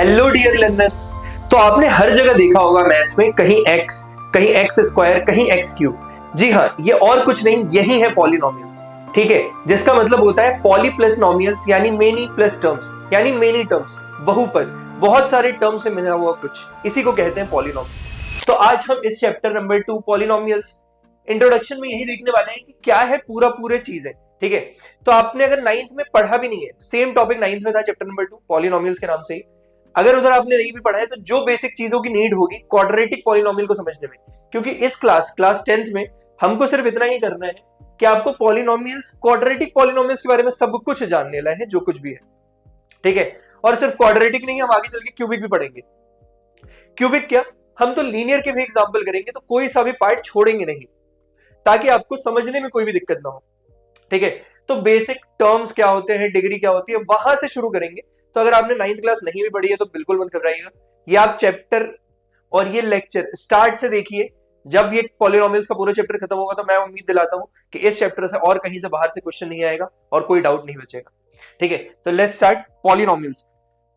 Hello dear learners. तो आपने हर जगह देखा होगा मैथ्स में कहीं x, कहीं एक्स स्क्वायर, कहीं एक्स क्यूब। जी हाँ, ये और कुछ नहीं, यही है पॉलिनोमियल्स। ठीक है, जिसका मतलब होता है पॉली प्लस नोमियल्स, यानी मेनी प्लस टर्म्स, यानी मेनी टर्म्स, बहुपद, बहुत सारे टर्म से मिला हुआ कुछ, इसी को कहते हैं पॉलिनोमियल्स। तो आज हम इस चैप्टर नंबर 2 पॉलिनोमियल्स इंट्रोडक्शन में यही देखने वाले हैं कि क्या है पूरे चीज है। ठीक है, तो आपने अगर 9th में पढ़ा भी नहीं है, सेम टॉपिक 9th में था चैप्टर नंबर 2 पॉलिनोमियल्स के नाम से ही, अगर उधर आपने नहीं भी पढ़ा है तो जो बेसिक चीजों की नीड होगी क्वाड्रेटिक पॉलिनोमियल को समझने में, क्योंकि इस क्लास 10th में हमको सिर्फ इतना ही करना है कि आपको पॉलिनोमियल्स, क्वाड्रेटिक पॉलिनोमियल्स के बारे में सब कुछ जानने ला है, जो कुछ भी है। ठीक है, और सिर्फ क्वाड्रेटिक नहीं, हम आगे चल के क्यूबिक भी पढ़ेंगे। क्यूबिक क्या, हम तो लीनियर के भी एग्जाम्पल करेंगे, तो कोई सा भी पार्ट छोड़ेंगे नहीं, ताकि आपको समझने में कोई भी दिक्कत ना हो। ठीक है, तो बेसिक टर्म्स क्या होते हैं, डिग्री क्या होती है, वहां से शुरू करेंगे। तो अगर आपने 9th क्लास नहीं भी पढ़ी है तो बिल्कुल मत घबराइएगा, ये आप चैप्टर और ये लेक्चर स्टार्ट से देखिए। जब ये पॉलिनोमियल्स का पूरा चैप्टर खत्म होगा तो मैं उम्मीद दिलाता हूं कि इस चैप्टर से और कहीं से बाहर से क्वेश्चन नहीं आएगा और कोई डाउट नहीं बचेगा। ठीक है, तो लेट्स स्टार्ट पॉलिनोमियल्स।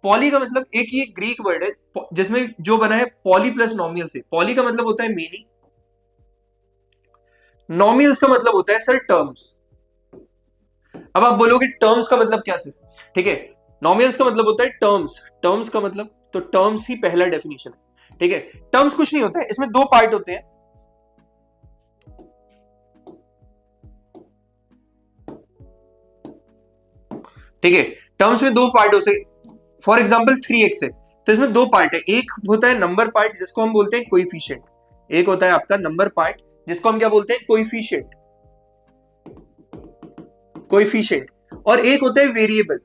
पॉली का मतलब एक ये ग्रीक वर्ड है जिसमें जो बना है पॉली प्लस नोमियल से। पॉली का मतलब होता है मेनी, नोमियल्स का मतलब होता है सर टर्म्स। अब आप बोलोगे टर्म्स का मतलब क्या सर? ठीक है, नोमियल्स का मतलब होता है टर्म्स, टर्म्स का मतलब, तो टर्म्स ही पहला डेफिनेशन है। ठीक है, टर्म्स कुछ नहीं होता है, इसमें दो पार्ट होते हैं। ठीक है, टर्म्स में दो पार्ट होते हैं। फॉर एग्जांपल 3x है तो इसमें दो पार्ट है, एक होता है नंबर पार्ट जिसको हम बोलते हैं कोएफिशिएंट, एक होता है आपका नंबर पार्ट जिसको हम क्या बोलते हैं, कोएफिशिएंट, कोएफिशिएंट, और एक होता है वेरिएबल,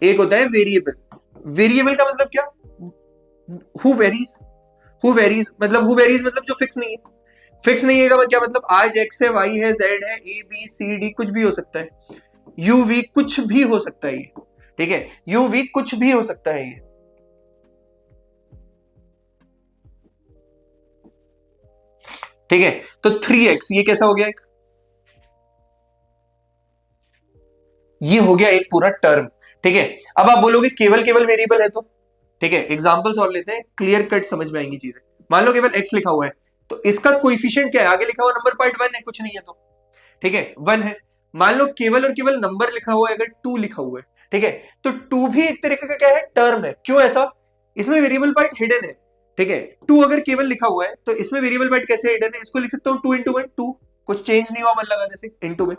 एक होता है वेरिएबल। वेरिएबल का मतलब क्या, हु वेरीज, हु वेरीज मतलब जो फिक्स नहीं है। फिक्स नहीं है का क्या मतलब, आज एक्स है, वाई है, जेड है, ए बी सी डी कुछ भी हो सकता है, यू वी कुछ भी हो सकता है ये। ठीक है, यू वी कुछ भी हो सकता है ये। ठीक है, तो 3x ये कैसा हो गया, एक ये हो गया एक पूरा टर्म। ठीक है, अब आप बोलोगे केवल केवल वेरिएबल है तो, ठीक है, एग्जांपल्स और लेते हैं, क्लियर कट समझ में आएंगी चीजें। मान लो केवल x लिखा हुआ है तो इसका कोएफिशिएंट क्या है, आगे लिखा हुआ नंबर पार्ट 1 है, कुछ नहीं है तो। ठीक है, 1 है। मान लो केवल और केवल नंबर लिखा हुआ है, अगर 2 लिखा हुआ है, ठीक है, तो 2 भी एक तरीके का क्या है, टर्म है। क्यों ऐसा, इसमें वेरिएबल पार्ट हिडन है। ठीक है, 2 अगर केवल लिखा हुआ है तो इसमें वेरिएबल पार्ट कैसे हिडन है, इसको लिख सकता हूं 2 into 1, 2 कुछ चेंज नहीं हुआ मन लगाने से, इंटू में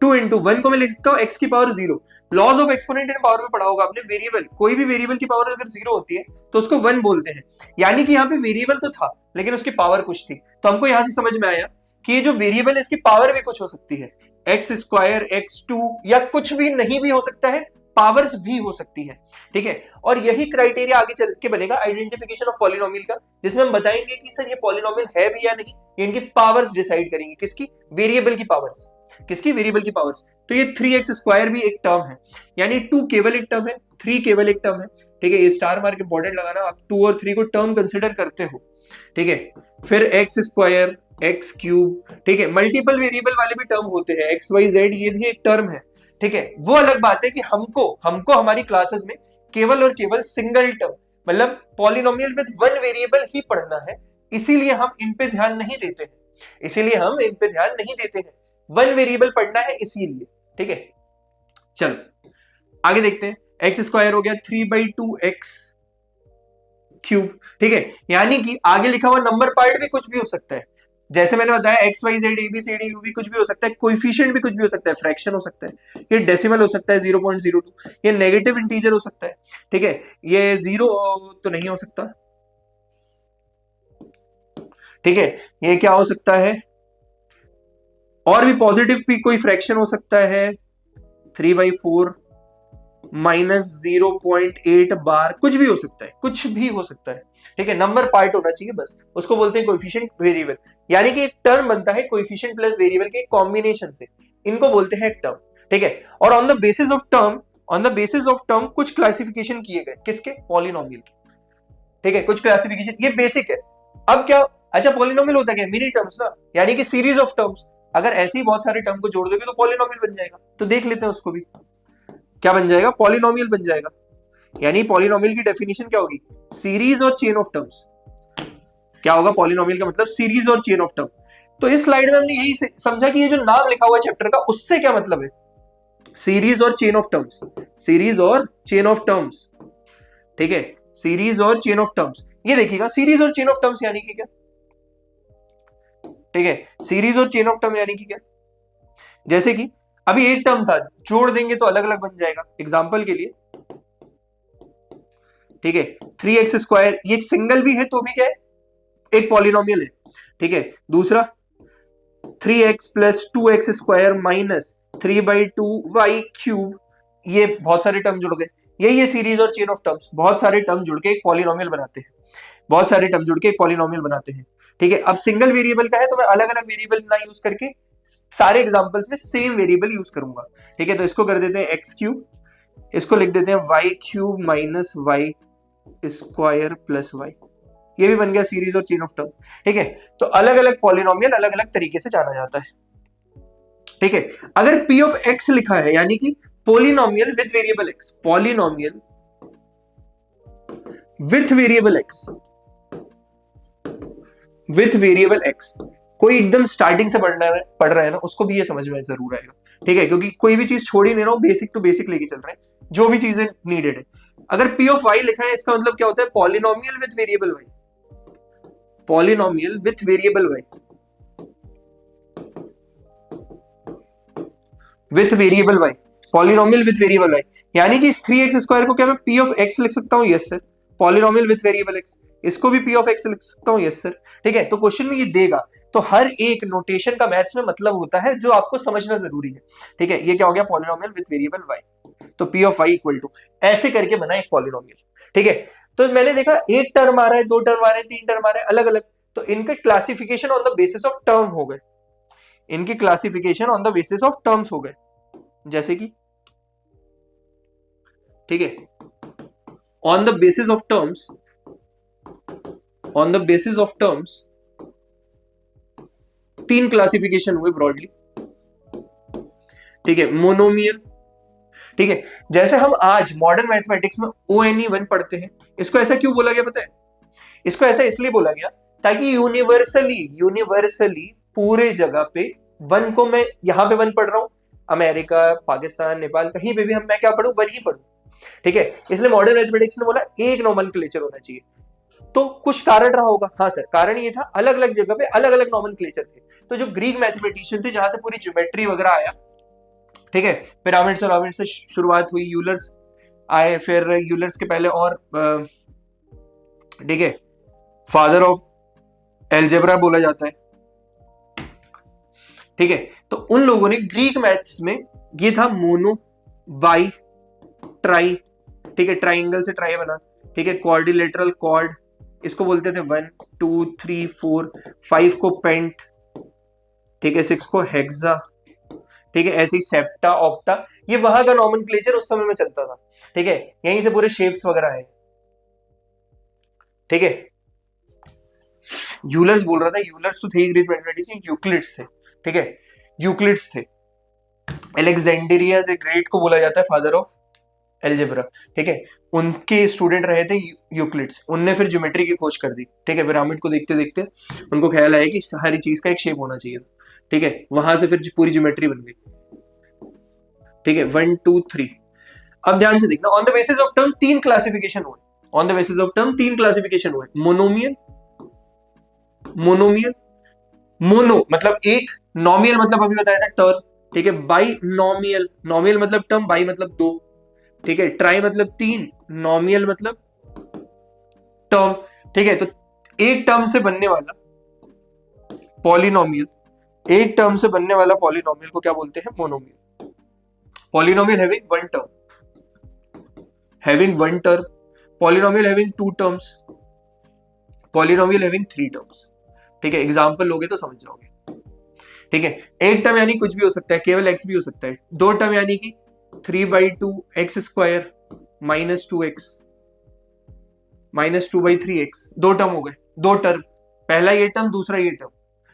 2 into 1 को मैं लिख सकता हूं x की power 0। Laws of exponent and power में पढ़ा होगा आपने, वेरिएबल, कोई भी वेरिएबल की पावर अगर 0 होती है तो उसको 1 बोलते हैं, यानी कि यहाँ पे वेरिएबल तो था लेकिन उसकी पावर कुछ थी। तो हमको यहां से समझ में आया कि ये जो वेरिएबल है इसकी पावर भी कुछ हो सकती है, एक्स स्क्वायर, x2 या कुछ भी नहीं भी हो सकता है, पावर्स भी हो सकती है। ठीक है, और यही क्राइटेरिया आगे चल के बनेगा आइडेंटिफिकेशन ऑफ पॉलिनोमियल का, जिसमें हम बताएंगे कि सर ये पॉलिनोमियल है भी या नहीं, ये इनकी पावर्स डिसाइड करेंगे, किसकी, वेरिएबल की पावर्स, किसकी, वेरिएबल की पावर्स। तो ये 3x स्क्वायर भी एक टर्म है, यानी 2 केवल एक टर्म है, 3 केवल एक टर्म है। ठीक है, ये स्टार मार्क इंपॉर्टेंट लगाना, आप 2 और 3 को टर्म कंसिडर करते हो। ठीक है, फिर एक्स स्क्वायर, एक्स क्यूब, ठीक है, मल्टीपल वेरिएबल वाले भी टर्म होते हैं, एक्स वाई जेड, ये भी एक टर्म है। ठीक है, वो अलग बात है कि हमको हमारी क्लासेस में केवल और केवल सिंगल टर्म, मतलब पॉलिनोमियल विद 1 वेरिएबल ही पढ़ना है, इसीलिए हम इन पे ध्यान नहीं देते हैं, इसीलिए हम इन पे ध्यान नहीं देते हैं, 1 वेरिएबल पढ़ना है इसीलिए। ठीक है, चलो आगे देखते हैं। एक्स स्क्वायर हो गया 3/2x क्यूब। ठीक है, यानी कि आगे लिखा हुआ नंबर पार्ट भी कुछ भी हो सकता है, जैसे मैंने बताया X Y Z A B C D U V कुछ भी हो सकता है, कोएफिशिएंट भी कुछ भी हो सकता है, फ्रैक्शन हो सकता है, ये डेसिमल हो सकता है 0.02, ये नेगेटिव इंटीजर हो सकता है। ठीक है, ये 0 तो नहीं हो सकता। ठीक है, ये क्या हो सकता है, और भी पॉजिटिव भी कोई फ्रैक्शन हो सकता है, 3/4 -0.8 बार, कुछ भी हो सकता है, कुछ भी हो सकता है। ठीक है, नंबर पार्ट होना चाहिए बस, उसको बोलते हैं कोएफिशिएंट वेरिएबल, यानी कि एक टर्म बनता है कोएफिशिएंट प्लस वेरिएबल के कॉम्बिनेशन से, इनको बोलते हैं टर्म। ठीक है, और on the basis of term कुछ क्लासिफिकेशन किए गए, किसके, पॉलिनोमियल के। ठीक है, कुछ क्लासिफिकेशन, ये बेसिक है। अब क्या, अच्छा पॉलिनोमियल होता क्या, मेनी टर्म्स ना, यानी कि सीरीज ऑफ टर्म्स, अगर ऐसे ही बहुत सारे टर्म को जोड़ दोगे तो पॉलिनोमियल बन जाएगा। तो देख लेते हैं उसको भी, क्या बन जाएगा, पॉलिनोमियल बन जाएगा। यानी पॉलिनोमियल की डेफिनेशन क्या होगी, सीरीज और चेन ऑफ टर्म्स। क्या होगा पॉलिनोमियल का मतलब, सीरीज और चेन ऑफ टर्म। तो इस स्लाइड में हमने यही समझा कि ये जो नाम लिखा हुआ है चैप्टर का, उससे क्या मतलब है, सीरीज और चेन ऑफ टर्म्स, सीरीज और चेन ऑफ टर्म्स। ठीक है, सीरीज और चेन ऑफ टर्म्स। ये देखिएगा सीरीज और चेन ऑफ टर्म्स यानी कि क्या, ठीक है, सीरीज और चेन ऑफ टर्म यानी कि क्या, जैसे कि अभी एक टर्म था, जोड़ देंगे तो अलग अलग बन जाएगा। एग्जांपल के लिए, ठीक है, 3x², ये एक सिंगल भी है तो भी क्या है, एक पॉलिनोमियल है। ठीक है, दूसरा 3x + 2x² माइनस 3/2y³, ये बहुत सारे टर्म जुड़ गए। यही है सीरीज और चेन ऑफ टर्म्स, बहुत सारे टर्म जुड़ के एक पॉलिनोमियल बनाते हैं, बहुत सारे टर्म जुड़ के एक पॉलिनोमियल बनाते हैं। ठीक है, अब सिंगल वेरिएबल का है तो मैं अलग अलग वेरिएबल ना यूज करके सारे एग्जांपल्स में सेम वेरिएबल यूज करूंगा। ठीक है, तो इसको कर देते हैं x³, इसको लिख देते हैं y³ minus y² plus y। ये भी बन गया सीरीज और चेन ऑफ टर्म। ठीक है, तो अलग अलग पॉलिनोमियल अलग अलग तरीके से जाना जाता है। ठीक है, अगर p ऑफ x लिखा है यानी कि polynomial with variable x, polynomial with variable x, with variable x, कोई एकदम स्टार्टिंग से पढ़ रहा है ना, उसको भी ये समझ में जरूर आएगा। ठीक है, क्योंकि कोई भी चीज छोड़ ही नहीं रहा हूं, बेसिक टू बेसिक लेके चल रहे हैं, जो भी चीजें नीडेड है। अगर p ऑफ y लिखा है, इसका मतलब क्या होता है, polynomial with variable y, polynomial with variable y, with variable y, polynomial with variable y। यानी कि इस 3x² को क्या मैं p ऑफ x लिख सकता हूं, yes sir, polynomial with variable x। इसको भी p ऑफ x लिख सकता हूं, यस सर। ठीक है, तो क्वेश्चन में ये देगा, तो हर एक नोटेशन का मैथ्स में मतलब होता है जो आपको समझना जरूरी है। ठीक है, ये क्या हो गया, पॉलिनोमियल विथ वेरिएबल y, तो p of y equal to, ऐसे करके बना एक पॉलिनोमियल। ठीक है, तो मैंने देखा एक टर्म आ रहा है, दो टर्म आ रहे हैं, तीन टर्म आ रहे हैं अलग अलग, तो इनके classification on the basis of term हो गए, इनकी classification on the basis of terms हो गए। जैसे कि, ठीक है, on the basis of terms, on the basis of terms तीन क्लासिफिकेशन हुए ब्रॉडली। ठीक है, मोनोमियल। ठीक है, जैसे हम आज मॉडर्न मैथमेटिक्स में ONE1 पढ़ते हैं, इसको ऐसा क्यों बोला गया पता है, इसको ऐसा इसलिए बोला गया ताकि यूनिवर्सली पूरे जगह पे वन को, मैं यहां पे वन पढ़ रहा हूं, अमेरिका, पाकिस्तान, नेपाल, कहीं पे भी मैं क्या पढ़ूं, वन ही पढ़ूं। ठीक है, इसलिए मॉडर्न मैथमेटिक्स ने बोला एक नोमेनक्लेचर होना चाहिए। तो कुछ कारण रहा होगा, हाँ सर, कारण ये था अलग अलग जगह पे अलग अलग नोमेनक्लेचर थे। तो जो ग्रीक मैथमेटिशियन थे, जहां से पूरी ज्योमेट्री वगैरह आया, ठीक है, पिरामिड से शुरुआत हुई, यूलर्स आए, फिर यूलर्स के पहले और, ठीक है, फादर ऑफ एल्जेब्रा बोला जाता है। ठीक है, तो उन लोगों ने ग्रीक मैथ्स में, ये था मोनो, बाई, ट्राई, ठीक है, ट्राइंगल से ट्राई बना, ठीक है, क्वाड्रिलेटरल क्वाड, इसको बोलते थे 1 2 3 4, 5 को पेंट, ठीक है, 6 को हेक्सा, ठीक है, ऐसे ही सेप्टा, ऑक्टा, ये वहां का नॉमेनक्लेचर उस समय में चलता था। ठीक है, यहीं से पूरे शेप्स वगैरह आए। ठीक है, यूलर्स बोल रहा था, यूलर्स तो थे ग्रीक मैथमेटिशियन, यूक्लिड्स थे। ठीक है, यूक्लिड्स थे, अलेक्जेंड्रिया द ग्रेट को बोला जाता है फादर ऑफ एल्जेब्रा। ठीक है, उनके स्टूडेंट रहे थे यूक्लिड्स, उनने फिर ज्योमेट्री की खोज कर दी। ठीक है, पिरामिड को देखते देखते उनको ख्याल आया कि हर चीज का एक शेप होना चाहिए। ठीक है, वहां से फिर पूरी ज्योमेट्री बन गई। ठीक है, 1 2 3। अब ध्यान से देखना, on the basis of term तीन क्लासिफिकेशन हुए, on the basis of term तीन क्लासिफिकेशन हुए, मोनोमियल, मोनोमियल, मोनो मतलब एक, नॉमियल मतलब अभी बताया था टर्म। ठीक है, बाई नॉमियल, नॉमियल मतलब टर्म, बाई मतलब दो। ठीक है, ट्राई मतलब तीन, नॉमियल मतलब टर्म। ठीक है, तो एक टर्म से बनने वाला पॉलिनोमियल, एक टर्म से बनने वाला पॉलिनोमियल को क्या बोलते हैं, monomial. Polynomial having one term, having one term, polynomial having two terms, polynomial having three terms. ठीक है, एग्जांपल लोगे तो समझ जाओगे। ठीक है, एक टर्म यानी कुछ भी हो सकता है, केवल एक्स भी हो सकता है। दो टर्म यानी कि 3/2x² minus 2x minus 2/3x, दो टर्म हो गए, दो टर्म, पहला ये टर्म, दूसरा ये टर्म।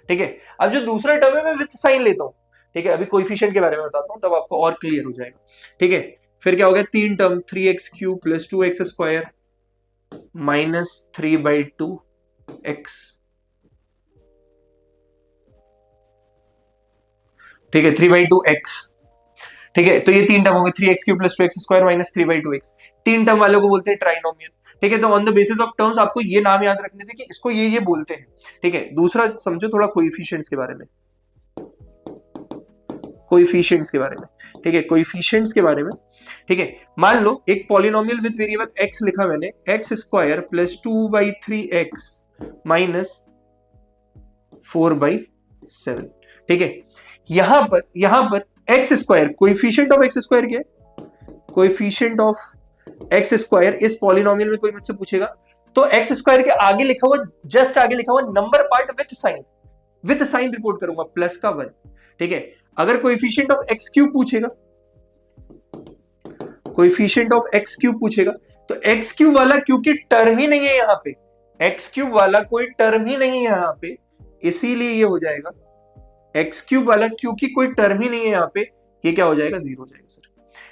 ठीक है, अब जो दूसरा टर्म है मैं विथ साइन लेता हूं। ठीक है, अभी कोएफिशिएंट के बारे में बताता हूं, तब आपको और क्लियर हो जाएगा। ठीक है, फिर क्या हो गया, तीन term 3x³ plus 2x² minus 3/2x, ठीक है, 3/2x, ठीक है। तो ये तीन टर्म होंगे 3x³ plus 2x² minus 3/2x, तीन टर्म वालों को बोलते हैं ट्राइनोमियल, ठीक है। तो on the basis of terms आपको ये नाम याद रखने थे कि इसको ये बोलते हैं, ठीक है। दूसरा समझो थोड़ा कोएफिशिएंट्स के बारे में, कोएफिशिएंट्स के बारे में, ठीक है, कोएफिशिएंट्स के बारे में, ठीक है। मान लो एक पॉलिनोमियल विद वेरिएबल x लिखा मैंने, x² प्लस 2/3x माइनस 4/7, ठीक है। यहां पर x², कोएफिशिएंट ऑफ x² क्या है, कोएफिशिएंट ऑफ x² इस पॉलिनोमियल में कोई मुझसे पूछेगा तो x² के आगे लिखा हुआ, जस्ट आगे लिखा हुआ number part with sign report करूंगा, प्लस का 1, ठीक है। अगर कोएफिशिएंट ऑफ x³ पूछेगा, कोएफिशिएंट ऑफ x³ पूछेगा तो x³ वाला क्योंकि टर्म ही नहीं है यहां पे, x³ वाला कोई टर्म ही नहीं है यहां पे, इसीलिए ये हो जाएगा x³ वाला, क्योंकि कोई टर्म ही नहीं है यहां पे, ये क्या हो जाएगा, जीरो हो जाएगा सर,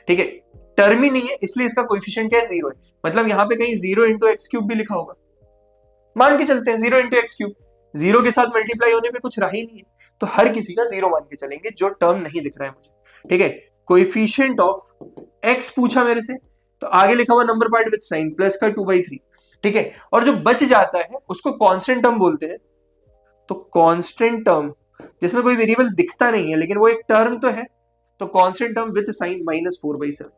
ठीक है। टर्म ही नहीं है इसलिए इसका कोएफिशिएंट क्या है, जीरो है। मतलब यहां पे कहीं 0 × x³ भी लिखा होगा, मान के चलते हैं 0 × x³, जीरो के साथ मल्टीप्लाई होने पे कुछ रहा ही नहीं है, तो हर किसी का जीरो मान के चलेंगे जो टर्म नहीं दिख रहा है मुझे, ठीक है। कोएफिशिएंट ऑफ x पूछा मेरे से, तो आगे लिखा हुआ number part with sign, plus का 2/3, ठीक है। और जो बच जाता है उसको कांस्टेंट टर्म बोलते हैं, तो कांस्टेंट टर्म जिसमें कोई वेरिएबल दिखता नहीं है लेकिन वो एक टर्म तो है, तो constant term with sign minus 4/7,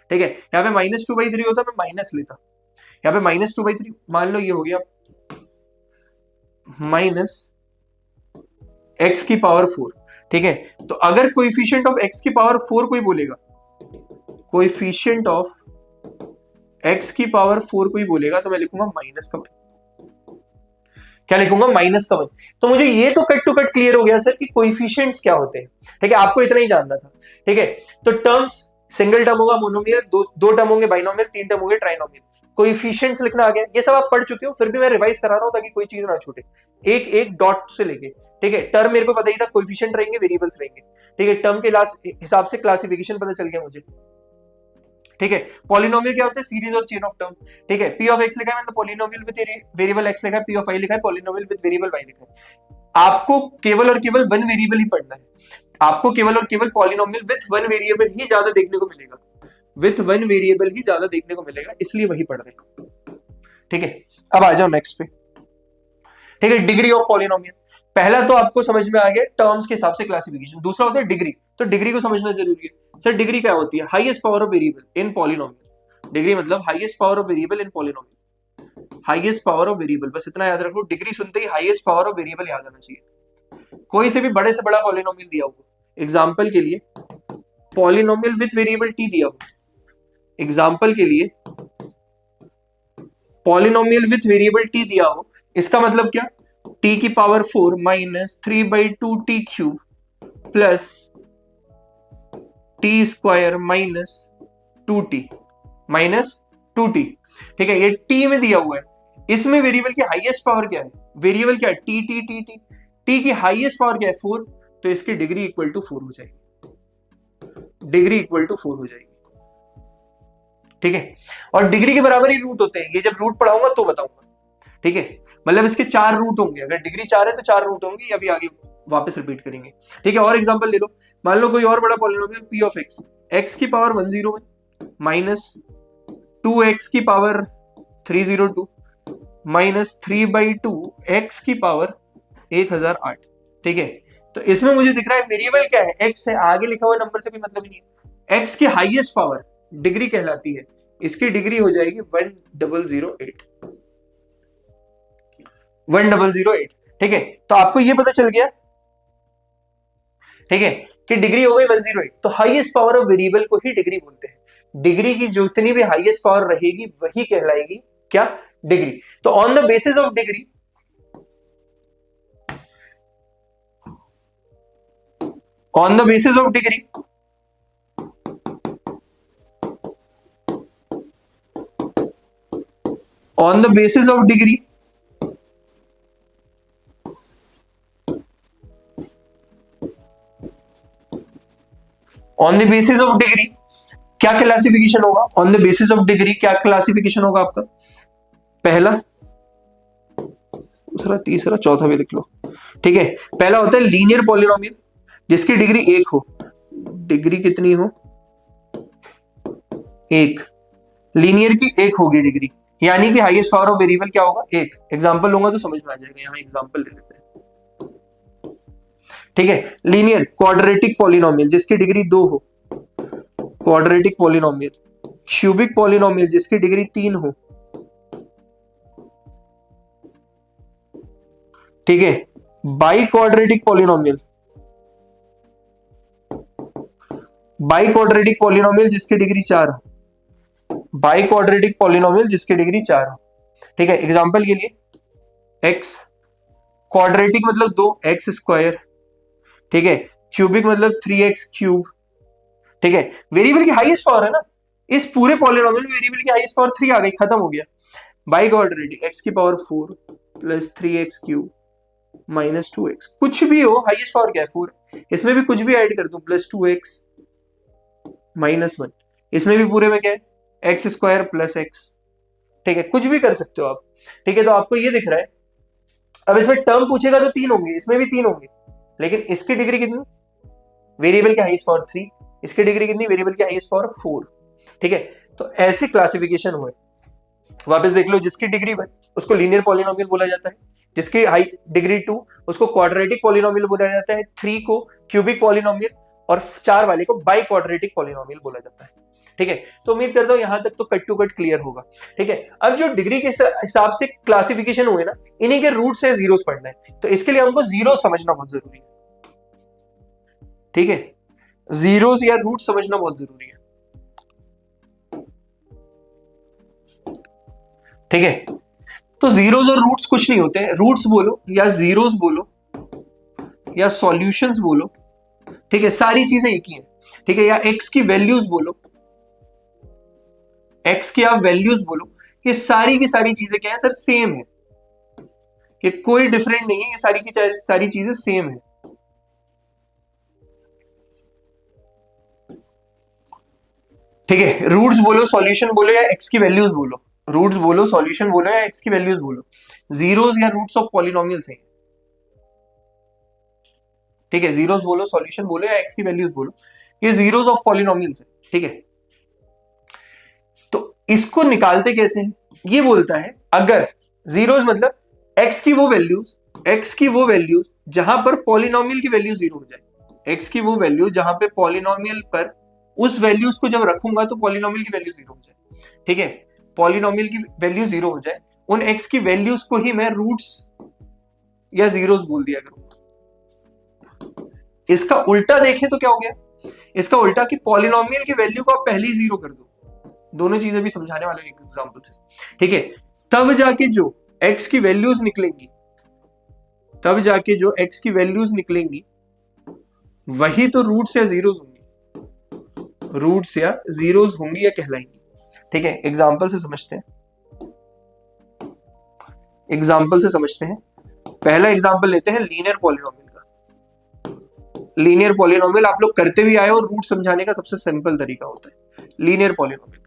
ठीक है। यहाँ पे माइनस 2/3 होता मैं माइनस लेता, यहाँ पे माइनस 2/3, मान लो ये हो गया माइनस x⁴, ठीक है। तो अगर कोएफिशिएंट ऑफ x⁴ कोई बोलेगा, कोएफिशिएंट ऑफ x⁴ कोई बोलेगा तो मैं लिखूंगा माइनस का 1, क्या लिखूंगा, माइनस का 1। तो मुझे ये तो कट टू कट क्लियर हो गया सर कि कोएफिशिएंट्स क्या होते हैं, ठीक है, आपको इतना ही जानना था, ठीक है। तो टर्म्स, सिंगल टर्म होगा मोनोमियल, दो टर्म होंगे बाइनोमियल, तीन टर्म होंगे ट्राइनोमियल, कोएफिशिएंट्स लिखना आ गया, ये सब आप पढ़ चुके हो, फिर भी मैं रिवाइज करा रहा हूं ताकि कोई चीज ना छूटे, एक एक डॉट से लेके, ठीक है। टर्म मेरे को पता ही था, कोएफिशिएंट रहेंगे, वेरिएबल्स रहेंगे, ठीक है। टर्म के हिसाब से क्लासिफिकेशन पता चल गया मुझे, ठीक है। पॉलिनोमियल क्या होता है, सीरीज और चेन ऑफ टर्म, ठीक है। पी ऑफ एक्स लिखा है मैंने, पॉलिनोमियल विद वेरिएबल एक्स लिखा है, पी ऑफ आई लिखा है, पॉलिनोमियल विद वेरिएबल वाई लिखा है। आपको केवल और केवल वन वेरिएबल ही पढ़ना है, आपको केवल और केवल पॉलिनोमियल विथ वन वेरिएबल ही ज्यादा देखने को मिलेगा, विथ वन वेरिएबल ही ज्यादा देखने को मिलेगा, इसलिए वही पढ़ रहे हैं, ठीक है। अब आ जाओ नेक्स्ट पे, ठीक है। डिग्री ऑफ पॉलिनोमियल, पहला तो आपको समझ में आ गया टर्म्स के हिसाब से क्लासिफिकेशन, दूसरा होता है डिग्री, तो डिग्री को समझना जरूरी है। सर डिग्री क्या होती है, highest power of variable in polynomial, degree मतलब highest power of variable in polynomial, highest power of variable, बस इतना याद रखो, डिग्री सुनते ही हाईएस्ट पावर ऑफ वेरिएबल याद आना चाहिए। कोई से भी बड़े से बड़ा पॉलिनोमियल दिया हो, एग्जाम्पल के लिए पॉलिनोमियल विथ वेरिएबल टी दिया हो, एग्जाम्पल के लिए पॉलिनोमियल विथ वेरिएबल टी दिया हो, इसका मतलब क्या, t⁴ minus 3/2t³ plus t² minus 2t, ठीक है। ये t में दिया हुआ है, इसमें वेरिएबल की हाईएस्ट पावर क्या है, वेरिएबल क्या है, t की हाईएस्ट पावर क्या है 4, तो इसकी डिग्री इक्वल टू 4 हो जाएगी, डिग्री इक्वल टू 4 हो जाएगी, ठीक है। और डिग्री के बराबर ही रूट होते हैं, ये जब रूट पढ़ाऊंगा तो बताऊंगा, ठीक है। मतलब इसके 4 रूट होंगे, अगर डिग्री 4 है तो 4 रूट होंगे, अभी आगे वापस रिपीट करेंगे, ठीक है। और एग्जांपल ले लो, मान लो कोई और बड़ा polynomial p of x, x⁴ 101 minus 2x⁴ 302 minus 3/2 x⁴ 1008, ठीक है। तो इसमें मुझे दिख रहा है वेरिएबल क्या है, x है, आगे लिखा हुआ नंबर से कोई मतलब ही नहीं है, x की हाईएस्ट पावर डिग्री कहलाती है, इसकी डिग्री हो जाएगी 1008, 1008, ठीक है। तो आपको ये पता चल गया, ठीक है, कि डिग्री हो गई 108, तो हाईएस्ट पावर ऑफ वेरिएबल को ही डिग्री बोलते हैं, डिग्री की जितनी भी हाईएस्ट पावर रहेगी वही कहलाएगी क्या, डिग्री। तो on the basis of degree, on the basis of degree, on the basis of degree on the basis of degree क्या क्लासिफिकेशन होगा on the basis of degree? क्या क्लासिफिकेशन होगा आपका? पहला, दूसरा, तीसरा, चौथा भी लिख लो, ठीक है। पहला होता है लीनियर पॉलिनोमियल जिसकी डिग्री 1 हो। डिग्री कितनी हो? 1। लीनियर की 1 होगी डिग्री, यानी कि हाईएस्ट पावर ऑफ वेरिएबल क्या होगा? 1। एग्जांपल लूंगा तो समझ में आ जाएगा, यहां एग्जांपल ले लेते हैं, ठीक है। लीनियर क्वाड्रेटिक पॉलिनोमियल जिसकी डिग्री 2 हो, क्वाड्रेटिक पॉलिनोमियल। क्यूबिक पॉलिनोमियल जिसकी डिग्री 3 हो, ठीक है। By quadratic polynomial, by quadratic polynomial जिसकी डिग्री 4 हो, बाई क्वाड्रेटिक पॉलिनोमियल जिसकी डिग्री 4 हो, ठीक है। एग्जांपल के लिए एक्स क्वाड्रेटिक मतलब 2x स्क्वायर, ठीक है। क्यूबिक मतलब 3x क्यूब, ठीक है। वेरिएबल की हाईएस्ट पावर है ना, इस पूरे पॉलिनोमियल में वेरिएबल की हाईएस्ट पावर 3 आ गई, खत्म हो गया। बाई क्वाड्रेटिक x की power 4 plus 3x cube minus 2x, कुछ भी हो हाईएस्ट पावर क्या है? 4। इसमें भी कुछ भी ऐड कर दो, प्लस 2x माइनस 1, इसमें भी पूरे में क्या है? एक्स स्क्वायर प्लस एक्स, ठीक है। कुछ भी कर सकते हो आप, ठीक है। तो आपको ये दिख रहा है, अब इसमें टर्म पूछेगा तो 3 होंगे, इसमें भी 3 होंगे, लेकिन इसकी डिग्री कितनी? वेरिएबल की हाईएस्ट पावर 3, इसकी डिग्री कितनी? वेरिएबल की हाईएस्ट पावर 4, ठीक है। तो ऐसे क्लासिफिकेशन हुए। वापस देख लो, जिसकी डिग्री 1 उसको लीनियर पॉलिनोमियल बोला जाता है, जिसकी हाई डिग्री 2 उसको क्वाड्रेटिक पॉलिनोमियल बोला जाता है, 3 को क्यूबिक पॉलिनोमियल और 4 वाले को बाई क्वाड्रेटिक पॉलिनोमियल बोला जाता है, ठीक है। तो उम्मीद करता हूं यहां तक तो कट टू कट क्लियर होगा, ठीक है। अब जो डिग्री के हिसाब से क्लासिफिकेशन हुए ना, इन्हीं के रूट से जीरोस पढ़ना है, तो इसके लिए हमको जीरो समझना बहुत जरूरी है, ठीक है। जीरोस या रूट समझना बहुत जरूरी है, ठीक है। तो जीरोस और रूट्स कुछ नहीं होते हैं, रूट्स बोलो या जीरोस बोलो या सॉल्यूशंस बोलो, ठीक है, सारी चीजें एक ही हैं, ठीक है। या एक्स की वैल्यूज बोलो, एक्स की आप वैल्यूज बोलो, ये सारी की सारी चीजें क्या है सर? सेम है, ये कोई डिफरेंट नहीं है, ये सारी की सारी चीजें सेम है, ठीक है। रूट्स बोलो, सॉल्यूशन बोलो या एक्स की वैल्यूज बोलो, रूट्स बोलो, सॉल्यूशन बोलो या एक्स की वैल्यूज बोलो, जीरोस या रूट्स ऑफ पॉलिनोमियल्स हैं, ठीक है। जीरोस बोलो, सॉल्यूशन बोलो या एक्स की वैल्यूज बोलो, ये जीरोस ऑफ पॉलिनोमियल्स है, ठीक है। तो इसको निकालते कैसे हैं? ये बोलता है अगर जीरोस मतलब एक्स की वो वैल्यूज, एक्स की वो वैल्यूज जहां पर पॉलिनोमियल की वैल्यू जीरो हो जाए, एक्स की वो वैल्यू जहां पे पॉलिनोमियल पर उस वैल्यूज को जब रखूंगा तो पॉलिनोमियल की वैल्यू जीरो हो जाए, ठीक है। पॉलिनोमियल की वैल्यू जीरो हो जाए, उन एक्स की वैल्यूज को ही मैं रूट्स या जीरोस बोल दिया करूंगा। इसका उल्टा देखें तो क्या हो गया? इसका उल्टा कि पॉलिनोमियल की वैल्यू को आप पहले ही जीरो कर दो, दोनों चीजें भी समझाने वाले एक एग्जांपल से, ठीक है। तब जाके जो एक्स की वैल्यूज निकलेंगी, तब जाके जो एक्स की वैल्यूज निकलेंगी वही तो रूट्स या जीरोस होंगी, रूट्स या जीरोस होंगी या कहलाएंगी, ठीक है। एग्जांपल से समझते हैं, एग्जांपल से समझते हैं। पहला एग्जांपल लेते हैं लीनियर पॉलिनोमियल का। लीनियर पॉलिनोमियल आप लोग करते भी आए और रूट समझाने का सबसे सिंपल तरीका होता है लीनियर पॉलिनोमियल,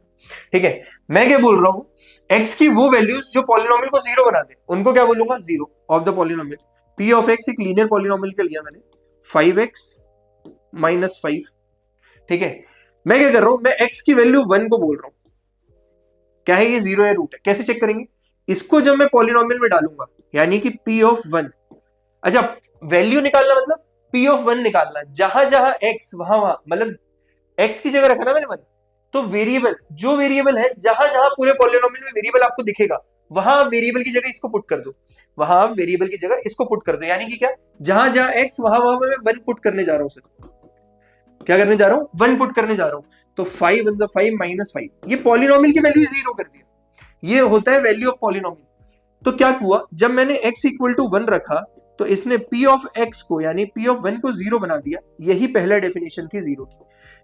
ठीक है। मैं क्या बोल रहा हूं? एक्स की वो वैल्यूज जो पॉलिनोमियल को जीरो बना दे उनको क्या बोलूंगा? Zero of the polynomial. P of x एक लीनियर पॉलिनोमियल का लिया मैंने, 5x माइनस 5, ठीक है। मैं क्या कर रहा हूं? मैं एक्स की वैल्यू 1 को बोल रहा हूं, क्या है ये? जीरो या रूट है। कैसे चेक करेंगे इसको? जब मैं पॉलिनोमियल में डालूंगा, यानी कि पी ऑफ 1, अच्छा वैल्यू निकालना मतलब पी ऑफ 1 निकालना, जहां जहां एक्स वहां वहां, मतलब एक्स की जगह रखा ना मैंने 1, तो वेरिएबल जो वेरिएबल है, जहां जहां पूरे पॉलिनोमियल में वेरिएबल आपको दिखेगा वहां वेरिएबल की जगह इसको पुट कर दो, वहां वेरिएबल की जगह इसको पुट कर दो, यानी कि क्या? जहां जहां एक्स वहां वहां मैं 1 पुट करने जा रहा हूं, क्या करने जा रहा हूं? 1 पुट करने जा रहा हूं। तो 5 × 5 माइनस 5, ये पॉलिनोमियल की वैल्यू जीरो कर दिया, ये होता है वैल्यू ऑफ पॉलिनोमियल। तो क्या हुआ? जब मैंने x इक्वल टू 1 रखा तो इसने p ऑफ x को यानी p ऑफ 1 को जीरो बना दिया। यही पहला डेफिनेशन थी जीरो की,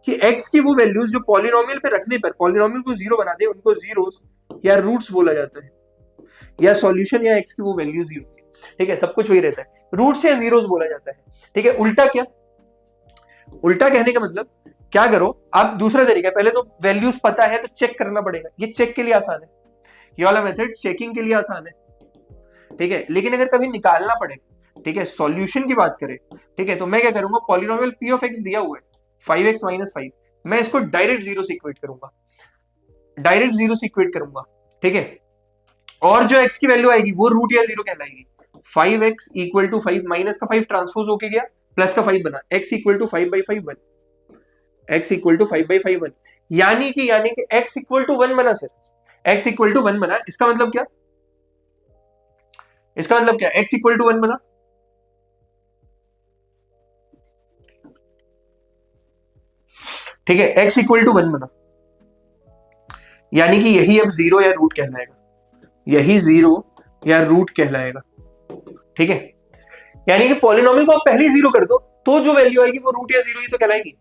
कि x की वो वैल्यूज जो पॉलिनोमियल पे रखने पर पॉलिनोमियल को जीरो बना दे उनको जीरोस या रूट्स बोला जाता है, या सॉल्यूशन या x की वो वैल्यूज ही होती है, ठीक है। सब कुछ वही रहता है, रूट्स या जीरोस बोला जाता है, ठीक है। उल्टा क्या? उल्टा कहने का मतलब क्या करो, आप दूसरा तरीका है, पहले तो वैल्यूज पता है तो चेक करना पड़ेगा, ये चेक के लिए आसान है, ये वाला मेथड चेकिंग के लिए आसान है, ठीक है। लेकिन अगर कभी निकालना पड़े, ठीक है, सॉल्यूशन की बात करें, ठीक है, तो मैं क्या करूंगा, पॉलिनोमियल p ऑफ x दिया हुआ है 5x माइनस 5, मैं इसको डायरेक्ट जीरो से इक्वेट करूंगा, डायरेक्ट जीरो से इक्वेट करूंगा, ठीक है। और जो x की वैल्यू आएगी वो रूट या जीरो कहलाएगी। 5x इक्वल टू 5, माइनस का 5 ट्रांसपोज होके गया, प्लस का 5 बना, x equal to 5/5 1, x equal to 5/5 1, यानी कि x इक्वल टू 1 बना सर, x इक्वल टू 1 बना, इसका मतलब क्या, इसका मतलब क्या, x इक्वल टू 1 बना, ठीक है, x इक्वल टू 1 बना, यानी कि यही अब जीरो या रूट कहलाएगा, यही जीरो या रूट कहलाएगा, ठीक है। यानी कि पॉलिनोमियल को आप पहले ही जीरो कर दो तो जो वैल्यू आएगी वो रूट या जीरो ही तो कहलाएगी,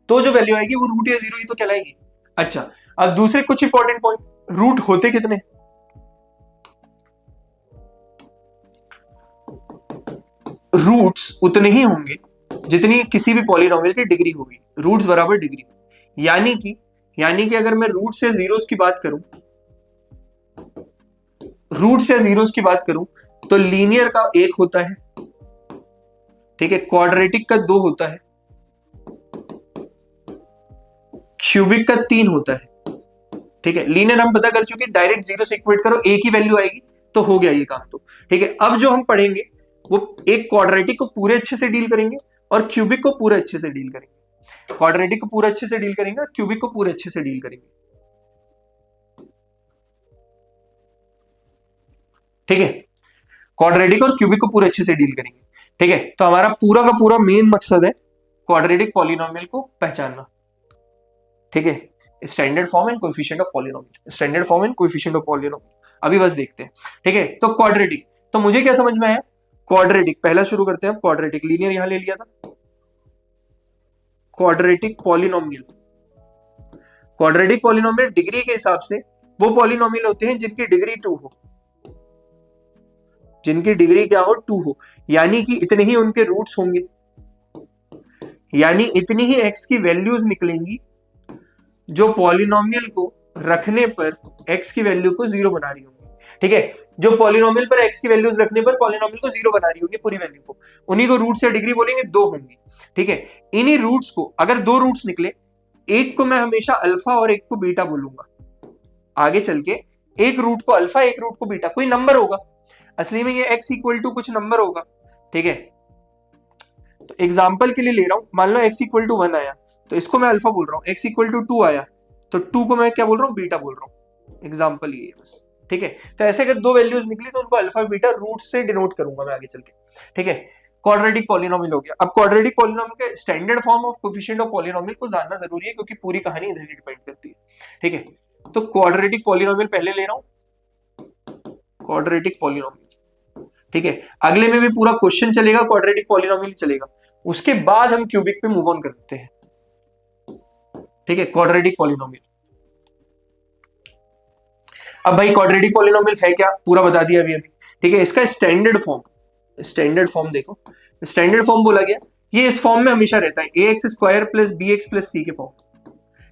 तो जो वैल्यू आएगी वो रूट या जीरो ही तो कहलाएगी। अच्छा, अब दूसरे कुछ इंपॉर्टेंट पॉइंट, रूट होते कितने, रूट्स उतने ही होंगे जितनी किसी भी पॉलिनोमियल की डिग्री होगी, रूट्स बराबर डिग्री, यानी कि अगर मैं रूट से जीरोस की बात करूं, रूट से जीरोस की बात करूं तो लीनियर का 1 होता है, ठीक है, क्वाड्रेटिक का 2 होता है, क्यूबिक का 3 होता है, ठीक है। लीनियर हम पता कर चुके, डायरेक्ट जीरो से इक्वेट करो, एक ही वैल्यू आएगी तो हो गया ये काम, तो ठीक है। अब जो हम पढ़ेंगे वो एक क्वाड्रेटिक को पूरे अच्छे से डील करेंगे और क्यूबिक को पूरे अच्छे से डील करेंगे, क्वाड्रेटिक को पूरे अच्छे से डील करेंगे और क्यूबिक को पूरे अच्छे से डील करेंगे, ठीक है, क्वाड्रेटिक और क्यूबिक को पूरे अच्छे से डील करेंगे, ठीक है। तो हमारा पूरा का पूरा मेन मकसद है क्वाड्रेटिक पॉलिनोमियल को पहचानना, ठीक है, standard form and coefficient of polynomial, standard form and coefficient of polynomial, अभी बस देखते हैं, ठीक है। तो क्वाड्रेटिक, तो मुझे क्या समझ में आया, क्वाड्रेटिक पहला शुरू करते हैं, क्वाड्रेटिक लीनियर यहां ले लिया था, quadratic polynomial, quadratic polynomial degree के हिसाब से वो पॉलिनोमियल होते हैं जिनकी डिग्री 2 हो, जिनकी डिग्री क्या हो, 2 हो, यानी कि इतने ही उनके रूट्स होंगे, यानी इतनी ही x की वैल्यूज निकलेंगी जो पॉलिनोमियल को रखने पर x की वैल्यू को जीरो बना रही होंगी, ठीक है। जो पॉलिनोमियल पर x की वैल्यूज रखने पर पॉलिनोमियल को जीरो बना रही होगी पूरी वैल्यू को, उन्हीं को रूट्स या डिग्री बोलेंगे, 2 होंगी, ठीक है। इन्हीं रूट्स को, अगर 2 रूट्स निकले, एक को मैं हमेशा अल्फा और एक को बीटा बोलूंगा, आगे चल के एक रूट को अल्फा एक रूट को बीटा, कोई नंबर होगा, असली में ये x इक्वल टू कुछ नंबर होगा, ठीक है। तो एग्जाम्पल के लिए ले रहा हूं, मान लो x इक्वल टू 1 आया तो इसको मैं अल्फा बोल रहा हूं, x इक्वल टू 2 आया तो 2 को मैं क्या बोल रहा हूं, बीटा बोल रहा हूं, एग्जाम्पल ये है बस, ठीक है। तो ऐसे अगर 2 वैल्यूज निकली तो उनको अल्फा बीटा रूट से डिनोट करूंगा मैं आगे चल के, ठीक है। क्वाड्रेटिक पॉलिनोमियल हो गया। अब क्वाड्रेटिक पॉलिनोमियल के standard form of coefficient of polynomial को जानना जरूरी है क्योंकि पूरी कहानी इधर ही डिपेंड करती है, ठीक है। तो क्वाड्रेटिक पॉलिनोमियल पहले ले रहा हूं, क्वाड्रेटिक पॉलिनोमियल, ठीक है। अगले में भी पूरा क्वेश्चन चलेगा, क्वाड्रेटिक पॉलिनोमियल चलेगा, उसके बाद हम क्यूबिक पे मूव ऑन करते हैं, ठीक है। क्वाड्रेटिक पॉलिनोमियल, अब भाई क्वाड्रेटिक पॉलिनोमियल है क्या, पूरा बता दिया अभी, ठीक है। इसका स्टैंडर्ड फॉर्म देखो, स्टैंडर्ड फॉर्म बोला गया, ये इस फॉर्म में हमेशा रहता है, ax square plus bx plus c के फॉर्म,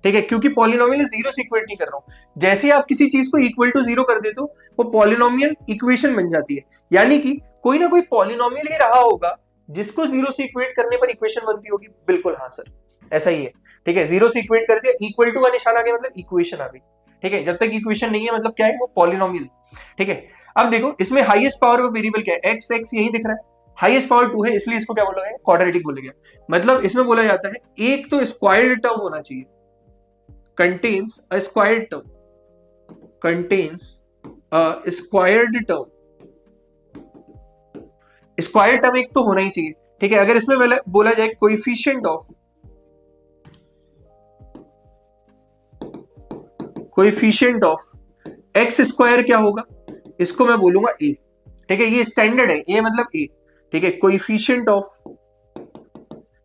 ठीक है। क्योंकि पॉलिनोमियल जीरो से इक्वेट नहीं कर रहा हूं, जैसे ही आप किसी चीज को इक्वल टू जीरो कर देते हो वो पॉलिनोमियल इक्वेशन बन जाती है, यानी कि कोई ना कोई पॉलिनोमियल ही रहा होगा जिसको जीरो से इक्वेट करने पर इक्वेशन बनती होगी, बिल्कुल हाँ सर, ऐसा ही है, ठीक है। जीरो से इक्वेट कर दिया, इक्वल टू का निशान आ गया मतलब इक्वेशन आ गई, ठीक है। जब तक इक्वेशन नहीं है मतलब क्या है, वो पॉलिनोमियल है, ठीक है। अब देखो इसमें हाईएस्ट पावर ऑफ वेरिएबल क्या है, x यही दिख रहा है, हाईएस्ट पावर 2 है, इसलिए इसको क्या बोला गया, क्वाड्रेटिक बोला गया। मतलब इसमें बोला जाता है एक तो स्क्वायर्ड टर्म होना चाहिए, contains a squared term, contains a squared term, square term एक तो होना ही चाहिए, ठीक है। अगर इसमें बोला जाए कोएफिशिएंट ऑफ एक्स स्क्वायर क्या होगा, इसको मैं बोलूंगा a, ठीक है। ये स्टैंडर्ड है, a मतलब a, ठीक है। कोएफिशिएंट ऑफ,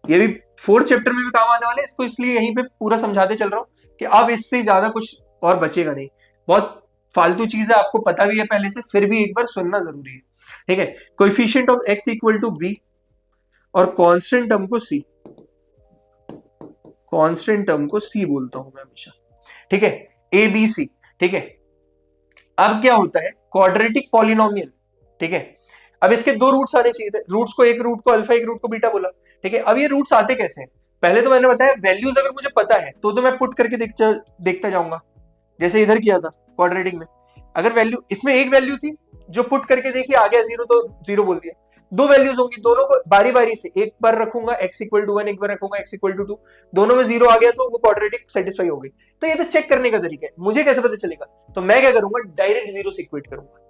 ये भी 4th चैप्टर में भी काम आने वाले, इसको इसलिए यहीं पे पूरा समझाते चल रहा हूं कि अब इससे ज्यादा कुछ और बचेगा नहीं, बहुत फालतू चीज है, आपको पता भी है पहले से, फिर भी एक बार सुनना जरूरी है, ठीक है। Coefficient of x equal to b और कांस्टेंट टर्म को c, कांस्टेंट टर्म को सी बोलता हूं मैं हमेशा, ठीक है, ए बी सी, ठीक है। अब क्या होता है, क्वाड्रेटिक पॉलिनोमियल, ठीक है। अब इसके दो रूट्स आने चाहिए थे, रूट्स को, एक रूट को अल्फा एक रूट को बीटा बोला, ठीक है। अब ये रूट्स आते कैसे हैं, पहले तो मैंने बताया वैल्यूज अगर मुझे पता है तो मैं पुट करके देखता जाऊंगा, जैसे इधर किया था क्वाड्रेटिक में। अगर वैल्यू, इसमें एक वैल्यू थी जो पुट करके देखी आ गया जीरो तो जीरो बोल दिया, दो वैल्यूज होंगी, दोनों को बारी बारी से, एक बार रखूंगा x इक्वल टू 1, एक बार रखूंगा x इक्वल टू 2, दोनों में जीरो आ गया तो वो क्वाड्रेटिक सेटिस्फाई हो गई। तो ये तो चेक करने का तरीका है, मुझे कैसे पता चलेगा, तो मैं क्या करूंगा, डायरेक्ट जीरो से इक्वेट करूंगा।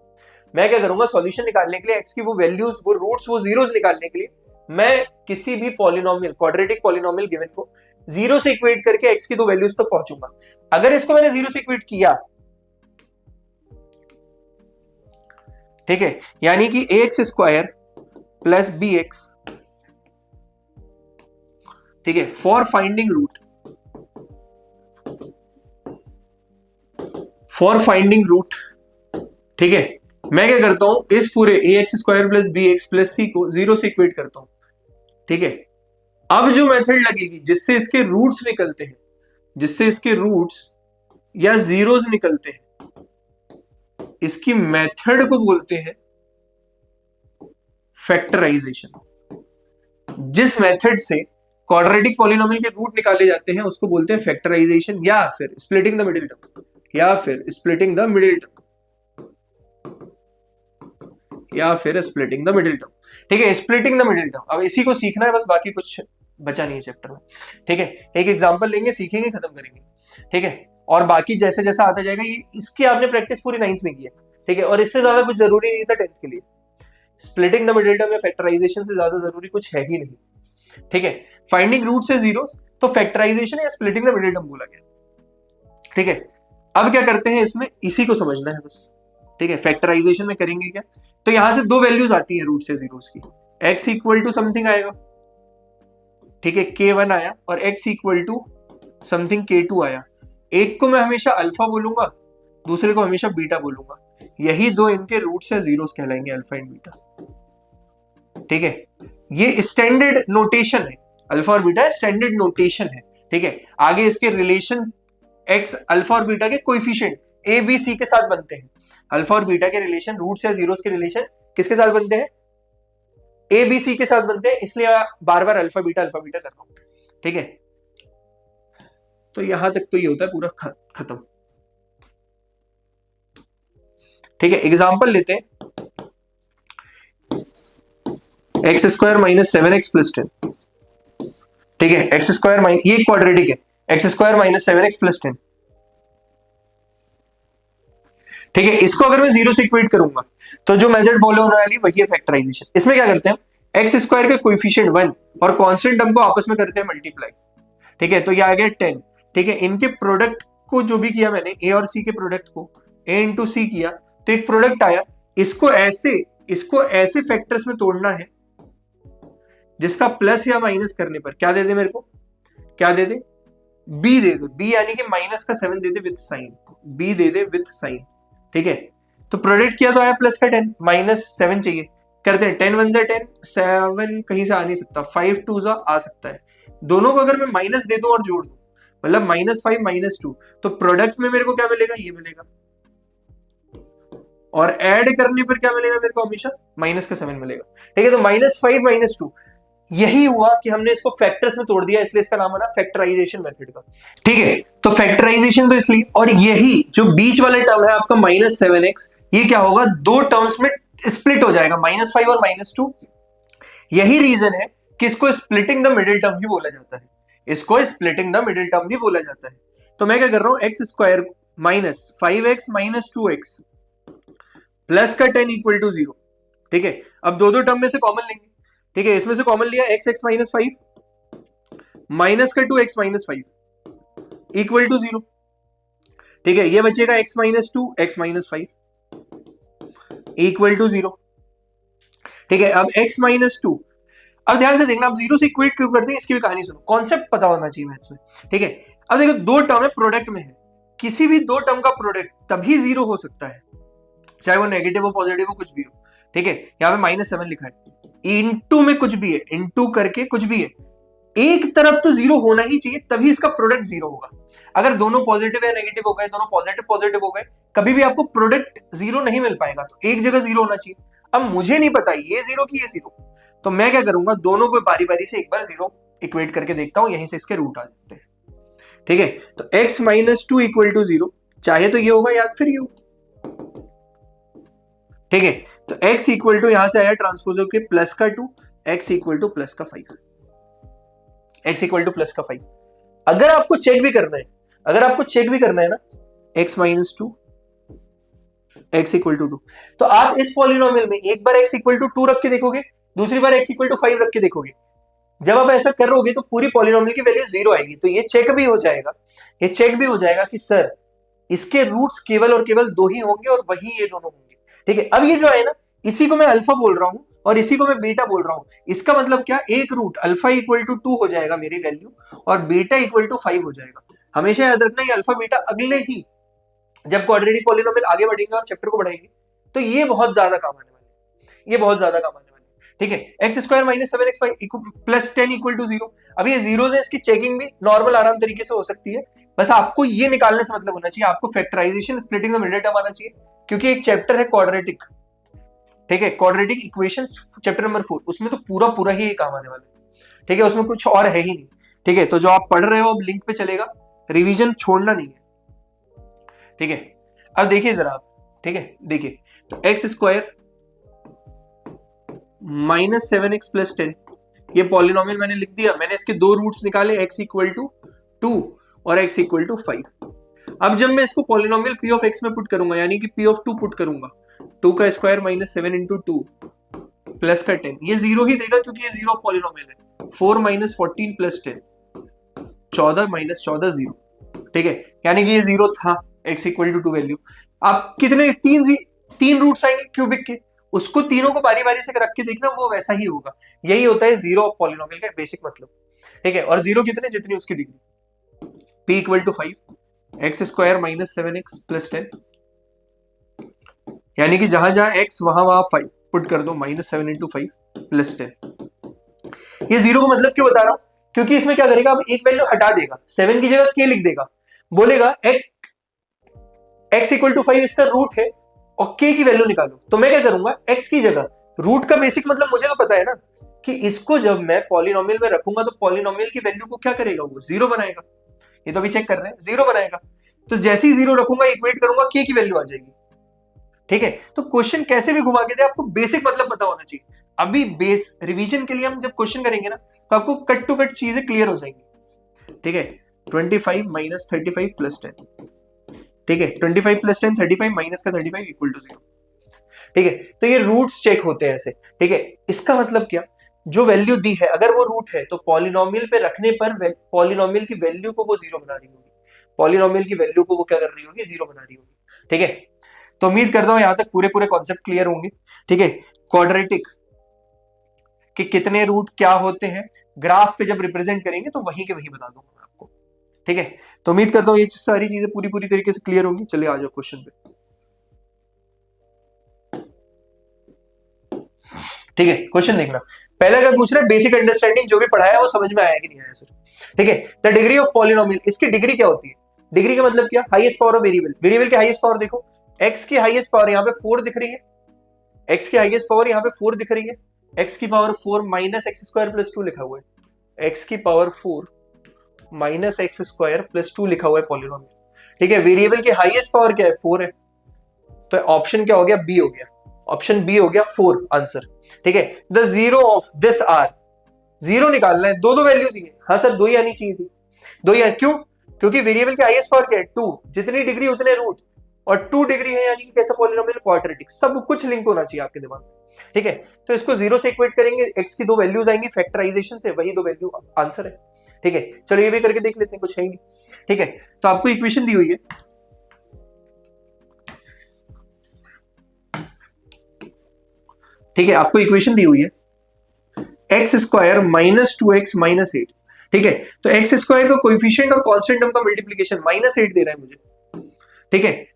मैं क्या करूंगा, सॉल्यूशन निकालने के लिए x की वो वैल्यूज, वो रूट्स, वो जीरोस निकालने के लिए मैं किसी भी पॉलिनोमियल, क्वाड्रेटिक पॉलिनोमियल गिवन को जीरो से इक्वेट करके x की दो वैल्यूज तक पहुंचूंगा। अगर इसको मैंने जीरो से इक्वेट किया, ठीक है, यानी कि ax स्क्वायर प्लस bx, ठीक है, for finding root, for finding root, ठीक है, मैं क्या करता हूं, इस पूरे ax square plus bx plus c को जीरो से इक्वेट करता हूं, ठीक है। अब जो मेथड लगेगी जिससे इसके रूट्स निकलते हैं, जिससे इसके रूट्स या जीरोस निकलते हैं, इसकी मेथड को बोलते हैं फैक्टराइजेशन। जिस मेथड से क्वाड्रेटिक पॉलिनोमियल के रूट निकाले जाते हैं उसको बोलते हैं फैक्टराइजेशन, या फिर स्प्लिटिंग द मिडिल टर्म, या फिर स्प्लिटिंग द मिडिल टर्म, या फिर स्प्लिटिंग द मिडिल टर्म, ठीक है, स्प्लिटिंग द मिडिल टर्म। अब इसी को सीखना है बस, बाकी कुछ बचा नहीं है चैप्टर में, ठीक है। एक एग्जांपल लेंगे, सीखेंगे, खत्म करेंगे, ठीक है। और बाकी जैसे जैसा आता जाएगा, ये इसकी आपने प्रैक्टिस पूरी 9th में की है, ठीक है, और इससे ज्यादा कुछ जरूरी नहीं था 10th के लिए। स्प्लिटिंग द मिडिल टर्म या फैक्टराइजेशन से ज्यादा जरूरी कुछ है ही नहीं, ठीक है। फाइंडिंग रूट से जीरो, तो फैक्टराइजेशन या स्प्लिटिंग द मिडिल टर्म बोला गया, ठीक है। अब क्या करते हैं इसमें, इसी को समझना है बस, ठीक है। फैक्टराइजेशन में करेंगे क्या, तो यहां से दो वैल्यूज आती है रूट से जीरोस की, x इक्वल टू समथिंग आएगा, ठीक है, k1 आया, और x equal to something k2 आया। एक को मैं हमेशा अल्फा बोलूंगा, दूसरे को हमेशा बीटा बोलूंगा, यही दो इनके रूट्स या जीरोस कहलाएंगे, अल्फा एंड बीटा, ठीक है। ये स्टैंडर्ड नोटेशन है, अल्फा और बीटा स्टैंडर्ड नोटेशन है, ठीक है। आगे इसके रिलेशन x, अल्फा और बीटा के कोएफिशिएंट a b c के साथ बनते हैं। अल्फा और बीटा के रिलेशन, रूट्स या जीरोस के रिलेशन किसके साथ बनते हैं, a b c के साथ बनते हैं, इसलिए बार बार अल्फा बीटा कर रहा हूं, ठीक है। तो यहां तक तो ये होता है पूरा खत्म, ठीक है। एग्जांपल लेते हैं, x square minus 7x plus 10, ठीक है, एक्स स्क्वायर माइनस, ये क्वाड्रेटिक है, X square minus 7x plus 10, ठीक है। इसको अगर मैं जीरो से इक्वेट करूंगा तो जो मेथड फॉलो होने वाली वही है फैक्टराइजेशन। इसमें क्या करते हैं, एक्स स्क्वायर के कोएफिशिएंट 1 और कांस्टेंट टर्म को आपस में करते हैं मल्टीप्लाई, ठीक है, तो ये आ गया 10, ठीक है। इनके प्रोडक्ट को जो भी किया मैंने, ए और सी के प्रोडक्ट को ए इंटू सी किया तो एक प्रोडक्ट आया। इसको ऐसे फैक्टर्स में तोड़ना है जिसका प्लस या माइनस करने पर क्या दे दे, मेरे को क्या दे दे, बी दे दे, बी यानी कि माइनस का 7 दे दे विद साइन, बी दे दे विद साइन, ठीक है। तो प्रोडक्ट किया तो आया प्लस का 10, माइनस 7 चाहिए, करते हैं 10 1 जा 10, 7 कहीं से आ नहीं सकता, 5 2 जा आ सकता है। दोनों को अगर मैं माइनस दे दूं और जोड़ दूं, मतलब -5 -2, तो प्रोडक्ट में मेरे को क्या मिलेगा, ये मिलेगा, और ऐड करने पर क्या मिलेगा मेरे को, हमेशा माइनस का 7 मिलेगा, ठीक है। तो -5 -2, यही हुआ कि हमने इसको फैक्टर्स में तोड़ दिया, इसलिए इसका नाम बना फैक्टराइजेशन मेथड का, ठीक है। तो फैक्टराइजेशन तो इसलिए, और यही जो बीच वाला टर्म है आपका -7x, ये क्या होगा, दो टर्म्स में स्प्लिट हो जाएगा, -5 और -2। यही रीजन है कि इसको स्प्लिटिंग द मिडिल टर्म भी बोला जाता है, इसको स्प्लिटिंग द मिडिल टर्म भी बोला जाता है। तो मैं क्या कर रहा हूं, x square minus 5x minus 2x plus का 10 इक्वल टू 0, ठीक है। अब दो टर्म में से कॉमन लेंगे, ठीक है, इसमें से कॉमन लिया x माइनस 5 माइनस का 2x माइनस 5 इक्वल टू 0, ठीक है। ये बचेगा x minus 2 x minus 5 equal to 0, ठीक है। अब x माइनस 2, अब ध्यान से देखना, आप जीरो से इक्वेट क्यों करते हैं इसकी भी कहानी सुनो, कॉन्सेप्ट पता होना चाहिए मैथ्स में, ठीक है। अब देखो दो टर्म है, प्रोडक्ट में है, किसी भी दो टर्म का प्रोडक्ट तभी जीरो हो सकता है, चाहे वो नेगेटिव हो पॉजिटिव हो कुछ भी हो, ठीक है। यहाँ पे -7 लिखा है, इनटू में कुछ भी है, इनटू करके कुछ भी है, एक तरफ तो जीरो होना ही चाहिए, तभी इसका प्रोडक्ट जीरो होगा। अगर दोनों पॉजिटिव या नेगेटिव हो गए, दोनों पॉजिटिव पॉजिटिव हो गए, कभी भी आपको प्रोडक्ट जीरो नहीं मिल पाएगा। तो एक जगह जीरो होना चाहिए। अब मुझे नहीं पता ये जीरो की ये जीरो, तो मैं क्या करूंगा, दोनों को बारी बारी से एक बार जीरो इक्वेट करके देखता हूं, यहीं से इसके रूट आ जाते हैं। ठीक है, तो x minus two equal to zero, चाहे तो ये होगा या फिर ये होगा। ठीक है, तो x इक्वल टू यहां से आया ट्रांसपोज के प्लस का 2, x इक्वल टू प्लस का 5, x इक्वल टू प्लस का 5। अगर आपको चेक भी करना है, अगर आपको चेक भी करना है ना, x minus two x equal to 2, तो आप इस पॉलिनोमियल में एक बार x इक्वल टू 2 रख के देखोगे, दूसरी बार x इक्वल टू 5 रख के देखोगे। जब आप ऐसा करोगे तो पूरी पॉलिनोमियल की वैल्यू जीरो आएगी। तो ये चेक भी हो जाएगा, ये चेक भी हो जाएगा कि सर इसके रूट्स केवल और केवल दो ही होंगे और वही ये दोनों होंगे। ठीक है, अब ये जो है ना, इसी को मैं अल्फा बोल रहा हूं और इसी को मैं बीटा बोल रहा हूं। इसका मतलब क्या, एक रूट अल्फा इक्वल टू 2 हो जाएगा मेरी वैल्यू, और बीटा इक्वल टू 5 हो जाएगा। हमेशा याद रखना, ये अल्फा बीटा अगले ही जब क्वाड्रेटिक पॉलिनोमियल आगे बढ़ेंगे और चैप्टर को बढ़ाएंगे तो ये बहुत ज्यादा काम आने वाले हैं, ये बहुत ज्यादा काम आने वाले हैं। ठीक है, X square minus 7x plus 10 equal to 0। अब ये जीरो है, इसकी चेकिंग भी नॉर्मल आराम तरीके से हो सकती है। बस आपको ये निकालने से मतलब होना चाहिए, आपको फैक्टराइजेशन स्प्लिटिंग का मिडिल टर्म आना चाहिए, क्योंकि एक चैप्टर है क्वाड्रेटिक। ठीक है, क्वाड्रेटिक इक्वेशन चैप्टर नंबर 4, उसमें तो पूरा पूरा ही काम आने वाला है। ठीक है, उसमें कुछ और है ही नहीं। ठीक है, तो जो आप पढ़ रहे हो अब लिंक पे चलेगा, रिवीजन छोड़ना नहीं है। ठीक है, अब देखिए जरा आप, ठीक है देखिए, तो x square minus 7x plus 10, ये पॉलिनोमियल मैंने लिख दिया। मैंने इसके दो रूट्स निकाले, x इक्वल टू 2 और x इक्वल टू 5। अब जब मैं इसको पॉलिनोमियल p ऑफ x में पुट करूंगा, यानी कि p ऑफ 2 पुट करूंगा, 2 का स्क्वायर माइनस 7 इंटू 2 प्लस का 10, ये जीरो ही देगा क्योंकि ये जीरो ऑफ पॉलिनोमियल है। 4 माइनस 14 प्लस 10, 14 माइनस 14 जीरो। ठीक है, यानी कि ये जीरो था x इक्वल टू 2 वैल्यू। आप कितने तीन रूट्स आएंगे क्यूबिक के, उसको तीनों को बारी बारी से रख के देखना, वो वैसा ही होगा। यही होता है जीरो ऑफ पॉलिनोमियल का बेसिक मतलब। ठीक है, और जीरो कितने, जितनी उसकी degree. p equal to 5, X square minus 7x plus 10, यानी कि जहां जहां x वहां 5 पुट कर दो, माइनस 7 इंटू 5 प्लस 10। ये जीरो को मतलब क्यों बता रहा हूं, क्योंकि इसमें क्या करेगा, अब एक वैल्यू हटा देगा, 7 की जगह k लिख देगा, बोलेगा x इक्वल टू 5 इसका रूट है और k की वैल्यू निकालो। तो मैं क्या करूंगा, x की जगह, रूट का बेसिक मतलब मुझे तो पता है ना कि इसको जब मैं पॉलिनोमियल में रखूंगा तो पॉलिनोमियल की वैल्यू को क्या करेगा, वो जीरो बनाएगा। ये तो अभी चेक कर रहे हैं, जीरो बनाएगा। तो जैसे ही जीरो रखूंगा, इक्वेट करूंगा, k की वैल्यू आ जाएगी। ठीक है, तो क्वेश्चन कैसे भी घुमा के दे, आपको बेसिक मतलब पता होना चाहिए। अभी बेस रिवीजन के लिए हम जब क्वेश्चन करेंगे ना, तो आपको कट टू कट चीजें क्लियर हो जाएंगी। ठीक है, 25 माइनस 35 प्लस 10। ठीक है, 25 प्लस 10 35, माइनस का 35 इक्वल टू 0। ठीक है, तो ये रूट्स चेक होते हैं ऐसे। ठीक है, इसका मतलब क्या, जो वैल्यू दी है अगर वो रूट है तो पॉलिनोमियल पे रखने पर पॉलिनोमियल की वैल्यू को वो जीरो बना रही होगी, पॉलिनोमियल की वैल्यू को वो क्या कर रही होगी, जीरो बना रही होगी। ठीक है, तो उम्मीद करता हूं यहां तक पूरे पूरे कॉन्सेप्ट क्लियर होंगे। ठीक है, क्वाड्रेटिक कि कितने रूट क्या होते हैं, ग्राफ पे जब रिप्रेजेंट करेंगे तो वहीं के वहीं बता दूंगा मैं आपको। ठीक है, तो उम्मीद करता हूं ये सारी चीजें पूरी पूरी तरीके से क्लियर होंगी। चलिए आ जाओ क्वेश्चन पे। ठीक है, क्वेश्चन देखना। पहला क्या पूछ रहा है, बेसिक अंडरस्टैंडिंग, जो भी पढ़ाया है वो समझ में आया कि नहीं आया सर। ठीक है, द डिग्री ऑफ पॉलिनोमियल, इसकी डिग्री क्या होती है, डिग्री का मतलब क्या, highest power of variable. Variable की हाईएस्ट पावर देखो, x की हाईएस्ट पावर यहाँ पे 4 दिख रही है, x की हाईएस्ट पावर यहाँ पे 4 दिख रही है, x की power 4 minus x square plus 2 लिखा हुआ है, x की power 4 minus x square plus 2 लिखा हुआ है पॉलिनोमियल। ठीक है, वेरिएबल की हाईएस्ट पावर क्या है, 4 है, तो ऑप्शन क्या हो गया, बी हो गया, ऑप्शन बी हो गया 4 आंसर। ठीक है, the zero of this are, zero निकालना है, दो वैल्यू दी है। हाँ सर, दो ही आनी चाहिए थी, दो ही क्यों, क्योंकि वेरिएबल की हाईएस्ट पावर क्या है, 2, जितनी डिग्री उतने रूट, और 2 डिग्री है यानी कि कैसा पॉलिनोमियल, क्वाड्रेटिक, सब कुछ लिंक होना चाहिए आपके दिमाग में। ठीक है, तो इसको जीरो से इक्वेट करेंगे, एक्स की दो वैल्यूज आएंगी फैक्टराइजेशन से, वही दो वैल्यू आंसर है। ठीक है, चलो ये भी करके देख लेते हैं, कुछ है ही नहीं। ठीक है, तो आपको इक्वेशन दी हुई है, ठीक है, आपको इक्वेशन दी हुई है X square minus 2x minus 8। ठीक है, तो एक्स स्क्वायर का कोएफिशिएंट और कांस्टेंट टर्म का मल्टीप्लिकेशन माइनस 8 दे रहा है मुझे। ठीक है,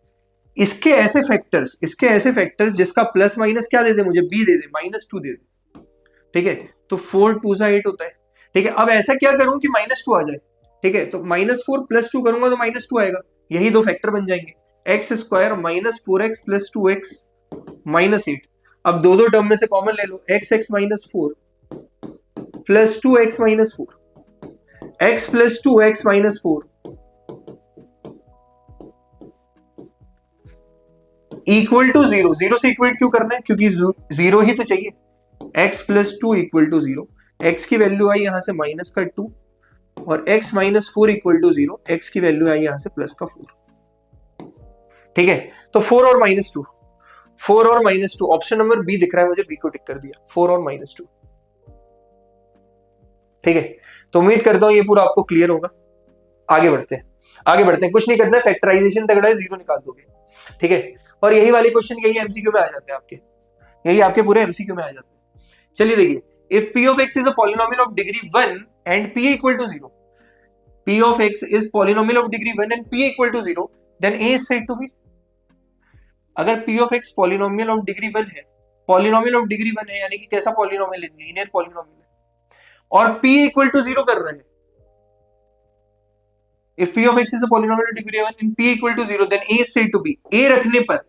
इसके ऐसे फैक्टर्स जिसका प्लस माइनस क्या दे दे मुझे, बी दे दे, माइनस 2 दे दे। ठीक है, तो 4 2 8 होता है, ठीक है, अब ऐसा क्या करूं कि -2 आ जाए, ठीक है, तो -4 + 2 करूंगा तो -2 आएगा, यही दो फैक्टर बन जाएंगे, x² -4x + 2x -8। अब दो टर्म में से कॉमन ले लो, x -4 + 2x -4, x + 2x -4 equal to 0। 0 से इक्वेट क्यों करना है, क्योंकि 0 ही तो चाहिए। x + 2 = 0, x की वैल्यू आई यहां से -2 और x -4 = 0, x की वैल्यू आई यहां से +4। ठीक है, तो 4 और -2, 4 और -2, ऑप्शन नंबर बी दिख रहा है मुझे, बी को टिक कर दिया, 4 और -2। ठीक है, तो उम्मीद करता हूं ये पूरा आपको क्लियर होगा। आगे बढ़ते हैं, आगे बढ़ते हैं, कुछ नहीं करना है, फैक्टराइजेशन तगड़ा है, 0 निकाल दोगे। ठीक है, और यही वाले क्वेश्चन यही एमसीक्यू में आ जाते हैं आपके, यही आपके पूरे एमसीक्यू में आ जाते हैं। चलिए देखिए, if p of x is a polynomial of degree 1 and p equal to 0, p of x is polynomial of degree 1 and p equal to 0, then a is said to be। अगर p of x polynomial of degree 1 है, polynomial of degree 1 है यानी कि कैसा polynomial है, linear polynomial है, और p equal to 0 कर रहे हैं। If p of x is a polynomial of degree 1 and p equal to 0, then a is said to be। a रखने पर,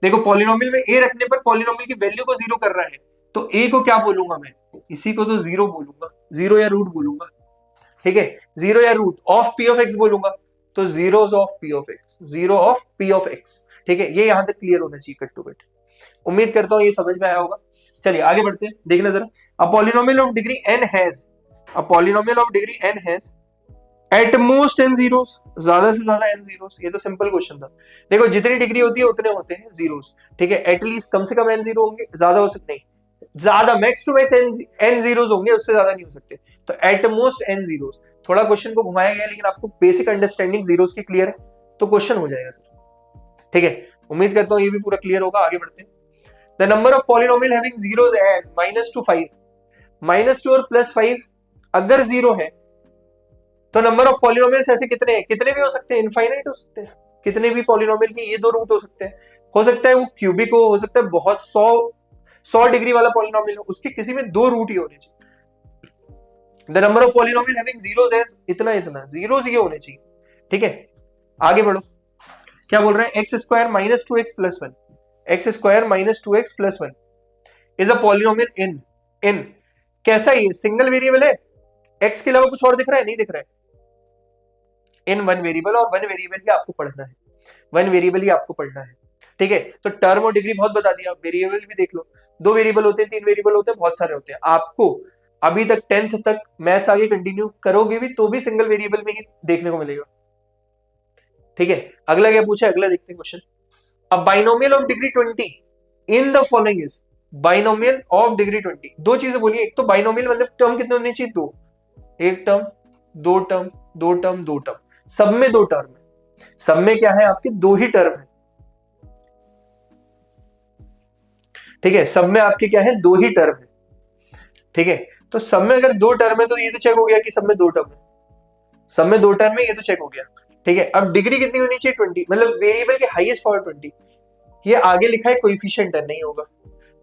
देखो polynomial में a रखने पर polynomial की वैल्यू को 0 कर रहा है, तो a को क्या बोलूंगा मैं, इसी को तो 0 बोलूंगा, 0 या रूट बोलूंगा। ठीक है, 0 या root of p of x बोलूंगा, तो zeros of p of x, 0 of p of x। ठीक है, ये यहां तक क्लियर होना चाहिए कट टू कट। उम्मीद करता हूं ये समझ में आया होगा। चलिए आगे बढ़ते हैं, देखना जरा। A polynomial of degree n has, a polynomial of degree n has eight most n zeros, ज्यादा से ज्यादा n जीरोस। ये तो सिंपल क्वेश्चन था। देखो जितनी डिग्री होती है उतने होते हैं जीरोस। ठीक है, एटलीस्ट कम से कम n जीरो होंगे, ज्यादा हो सकते नहीं, ज्यादा max to max n zeros होंगे, उससे ज्यादा नहीं हो सकते। तो एट मोस्ट n जीरोस, थोड़ा क्वेश्चन को घुमाया गया लेकिन आपको बेसिक अंडरस्टैंडिंग जीरोस की क्लियर है, तो क्वेश्चन हो जाएगा सर। ठीक है, उम्मीद करता हूं ये भी पूरा क्लियर होगा। आगे बढ़ते हैं। The number of polynomial having zeros as -2 5, -2 और +5 अगर 0 है तो नंबर ऑफ पॉलिनोमियल्स ऐसे कितने हैं, कितने भी हो सकते हैं, इनफाइनाइट हो सकते हैं, कितने भी पॉलिनोमियल के ये दो रूट हो सकते हैं। हो सकता है वो क्यूबिक हो सकता है बहुत 100 डिग्री वाला पॉलिनोमियल हो, उसके किसी में दो रूट ही होने चाहिए। The number of polynomial having zeros as इतना इतना, जीरोस ये होने चाहिए। ठीक है, आगे बढ़ो, क्या बोल रहे हैं, x² -2x + 1, x² -2x + 1 is a polynomial इन कैसा, ये सिंगल वेरिएबल है, x के अलावा कुछ और दिख रहा है, नहीं दिख रहा है, इन वन वेरिएबल, और वन वेरिएबल ही आपको पढ़ना है, वन वेरिएबल ही आपको पढ़ना है। ठीक है, तो टर्म और डिग्री बहुत बता दिया, वेरिएबल भी देख लो, 2 वेरिएबल होते हैं, 3 वेरिएबल होते हैं, बहुत सारे होते हैं। आपको अभी तक 10th तक मैथ्स आगे कंटिन्यू करोगे भी तो भी सिंगल वेरिएबल में ही देखने को मिलेगा। ठीक है, अगला क्या पूछा है, अगला देखते हैं question. A binomial of degree 20 in the following is, binomial of degree 20, दो चीजें बोलिए, एक तो बाइनोमियल मतलब टर्म कितने होने चाहिए, दो, एक टर्म, दो टर्म, दो टर्म, दो टर्म, सब में दो टर्म है, सब में क्या है आपके दो ही टर्म है। ठीक है, सब में आपके क्या है, दो ही टर्म है। ठीक है, तो सब में अगर दो टर्म है तो ये तो चेक हो गया कि सब में दो टर्म है, सब में दो टर्म है, ये तो चेक हो गया। ठीक है, अब डिग्री कितनी होनी चाहिए, 20, मतलब वेरिएबल के हाईएस्ट पावर 20। ये आगे लिखा है कोएफिशिएंट है, नहीं होगा।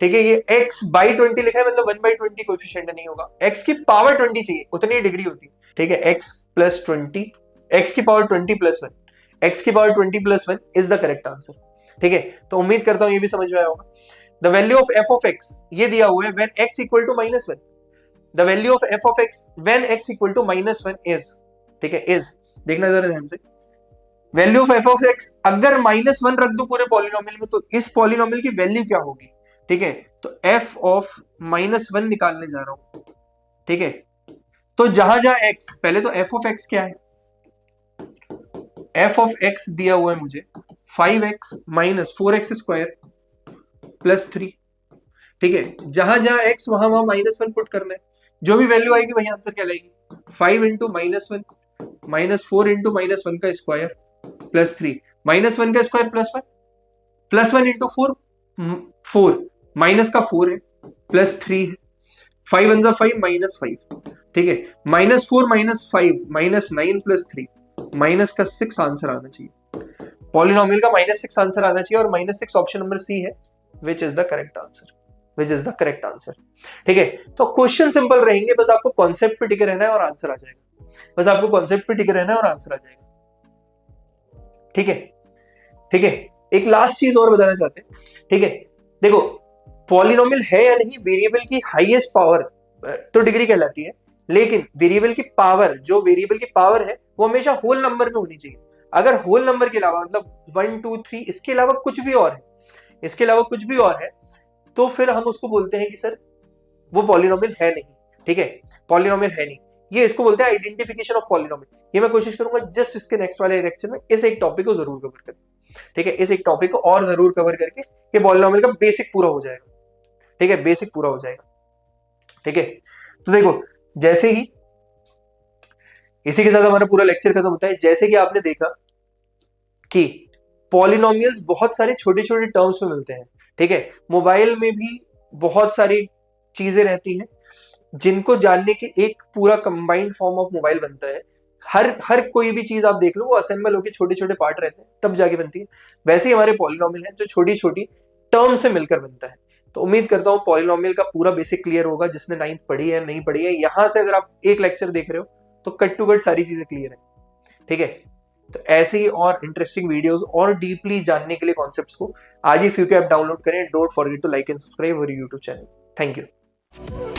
ठीक है, ये x/20 लिखा है मतलब 1/20 कोएफिशिएंट नहीं होगा, x की पावर 20 चाहिए, उतनी डिग्री होती है। ठीक है, x + 20, x की पावर 20 + 1, x की power 20 + 1 is the correct answer. ठीक है, तो उम्मीद करता हूं ये भी समझ में आया होगा। The value of f of x ये दिया हुआ है when x = -1, the value of f of x when x = -1 is, ठीक है, इज, देखना जरा ध्यान से, value of f of x अगर -1 रख दो पूरे पॉलिनोमियल में तो इस पॉलिनोमियल की वैल्यू क्या होगी। ठीक है, तो f of -1 निकालने जा रहा हूं। ठीक है, तो जहां जहां x, पहले तो f of x क्या है, f of x दिया हुआ है मुझे 5x - 4x² + 3। ठीक है, जहां जहां x वहां वहां -1 पुट करना है, जो भी वैल्यू आएगी वही आंसर कहलाएगी। 5 × -1 -4 × -1 का स्क्वायर + 3, -1 का स्क्वायर +1, +1 × 4 4, माइनस का 4 है, +3 है, 5 × 5 -5। ठीक है, -4 -5 -9 + 3, माइनस का 6 आंसर आना चाहिए, पॉलिनोमियल का -6 आंसर आना चाहिए, और -6 ऑप्शन नंबर सी है, which is the correct answer. Which is the correct answer. ठीक है, तो क्वेश्चन सिंपल रहेंगे, बस आपको कॉन्सेप्ट पे टिके रहना है और आंसर आ जाएगा। बस आपको कॉन्सेप्ट पे टिके रहना है और आंसर आ जाएगा। ठीक है, ठीक है। एक लास्ट चीज और बताना चाहते हैं। ठीक है, देखो पॉलिनोमियल है या नहीं, वेरिएबल की हाईएस्ट पावर तो डिग्री कहलाती है, लेकिन वेरिएबल की पावर, जो वेरिएबल की पावर है वो हमेशा होल नंबर में होनी चाहिए। अगर होल नंबर के अलावा मतलब 1 2 3 इसके अलावा कुछ भी और है, इसके अलावा कुछ भी और है, तो फिर हम उसको बोलते हैं कि सर वो पॉलिनोमियल है नहीं। ठीक है, पॉलिनोमियल है नहीं, ये इसको बोलते हैं आइडेंटिफिकेशन ऑफ पॉलिनोमियल। ये मैं कोशिश करूंगा जस्ट इसके नेक्स्ट वाले लेक्चर में इस एक टॉपिक को जरूर कवर करें। ठीक है, इस एक टॉपिक को और जरूर कवर करके ये पॉलिनोमियल का बेसिक पूरा हो जाएगा। ठीक है, बेसिक पूरा हो जाएगा। ठीक है, तो देखो जैसे ही इसी के साथ हमारा पूरा लेक्चर खत्म होता है। जैसे कि आपने देखा कि पॉलिनोमियल्स बहुत सारे छोटे छोटे टर्म्स में मिलते हैं। ठीक है, मोबाइल में भी बहुत सारी चीजें रहती हैं जिनको जानने के एक पूरा कंबाइंड फॉर्म ऑफ मोबाइल बनता है। हर कोई भी चीज आप देख लो वो असेंबल होकर छोटे छोटे पार्ट रहते हैं तब जाके बनती है। वैसे ही हमारे पॉलिनोमियल है जो छोटी छोटी टर्म से मिलकर बनता है। तो उम्मीद करता हूं पॉलिनोमियल का पूरा बेसिक क्लियर होगा। जिसने 9th पढ़ी है नहीं पढ़ी है, यहां से अगर आप एक लेक्चर देख रहे हो तो कट टू कट सारी चीजें क्लियर है। ठीक है, तो ऐसे ही और इंटरेस्टिंग वीडियोस और डीपली जानने के लिए कॉन्सेप्ट्स को आज ही फ्यूके ऐप डाउनलोड करें। Don't forget to like and subscribe our YouTube channel. Thank you.